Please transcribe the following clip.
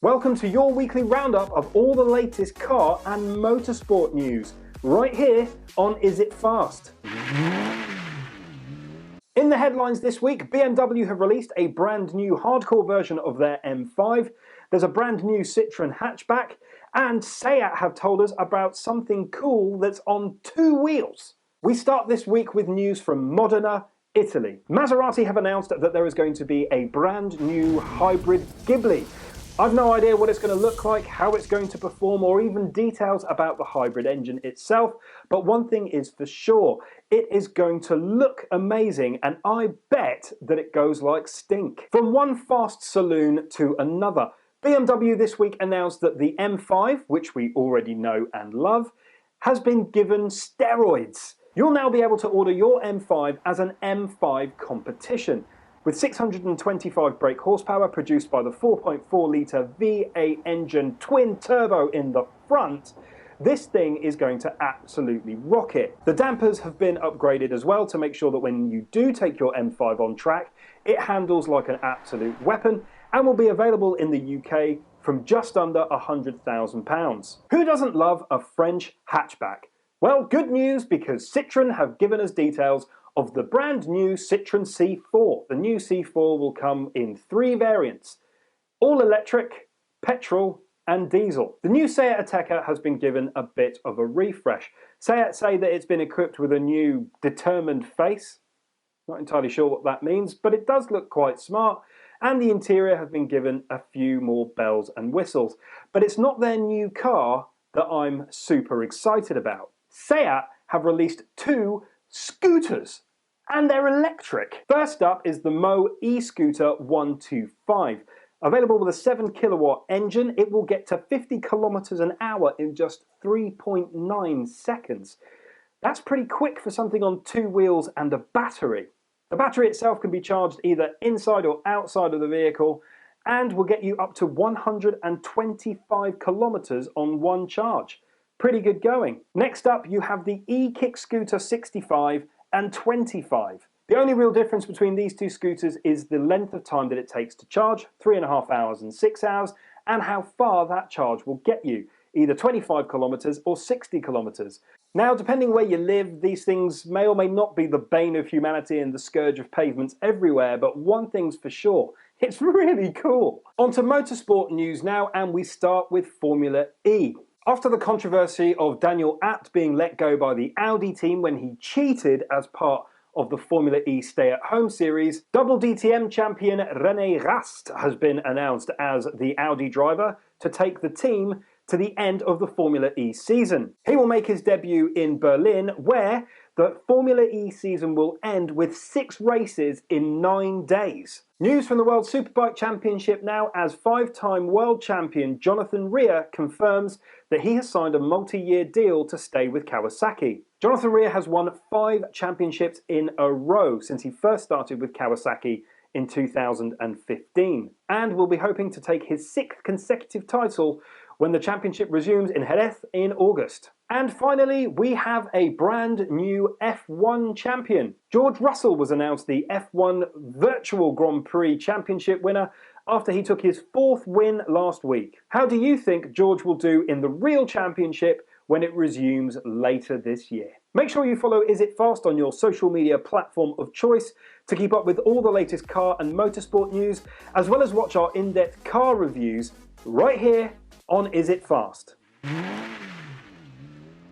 Welcome to your weekly roundup of all the latest car and motorsport news, right here on Is It Fast? In the headlines this week, BMW have released a brand new hardcore version of their M5, there's a brand new Citroen hatchback, and Seiya have told us about something cool that's on two wheels. We start this week with news from Modena, Italy. Maserati have announced that there is going to be a brand new hybrid Ghibli. I've no idea what it's going to look like, how it's going to perform, or even details about the hybrid engine itself, but one thing is for sure, it is going to look amazing, and I bet that it goes like stink. From one fast saloon to another, BMW this week announced that the M5, which we already know and love, has been given steroids. You'll now be able to order your M5 as an M5 Competition. With 625 brake horsepower produced by the 4.4-litre V8 engine twin turbo in the front, this thing is going to absolutely rock it. The dampers have been upgraded as well to make sure that when you do take your M5 on track, it handles like an absolute weapon and will be available in the UK from just under £100,000. Who doesn't love a French hatchback? Well, good news, because Citroen have given us details of the brand new Citroen C4. The new C4 will come in three variants: all electric, petrol and diesel. The new Seiya Ateca has been given a bit of a refresh. Seiya say that it's been equipped with a new determined face. Not entirely sure what that means, but it does look quite smart, and the interior has been given a few more bells and whistles. But it's not their new car that I'm super excited about. Seiya have released two scooters, and they're electric. First up is the Mo e-scooter 125. Available with a 7 kilowatt engine, it will get to 50 kilometers an hour in just 3.9 seconds. That's pretty quick for something on two wheels and a battery. The battery itself can be charged either inside or outside of the vehicle and will get you up to 125 kilometers on one charge. Pretty good going. Next up, you have the e-kick scooter 65 and 25. The only real difference between these two scooters is the length of time that it takes to charge, 3.5 hours and 6 hours, and how far that charge will get you, either 25 kilometers or 60 kilometers. Now, depending where you live, these things may or may not be the bane of humanity and the scourge of pavements everywhere, but one thing's for sure, it's really cool. On to motorsport news now, and we start with Formula E. After the controversy of Daniel Abt being let go by the Audi team when he cheated as part of the Formula E stay-at-home series, double DTM champion René Rast has been announced as the Audi driver to take the team to the end of the Formula E season. He will make his debut in Berlin, where the Formula E season will end with 6 races in 9 days. News from the World Superbike Championship now, as 5-time world champion Jonathan Rea confirms that he has signed a multi-year deal to stay with Kawasaki. Jonathan Rea has won 5 championships in a row since he first started with Kawasaki in 2015, and will be hoping to take his 6th consecutive title when the championship resumes in Jerez in August. And finally, we have a brand new F1 champion. George Russell was announced the F1 Virtual Grand Prix Championship winner after he took his 4th win last week. How do you think George will do in the real championship when it resumes later this year? Make sure you follow Is It Fast on your social media platform of choice to keep up with all the latest car and motorsport news, as well as watch our in-depth car reviews right here on Is It Fast?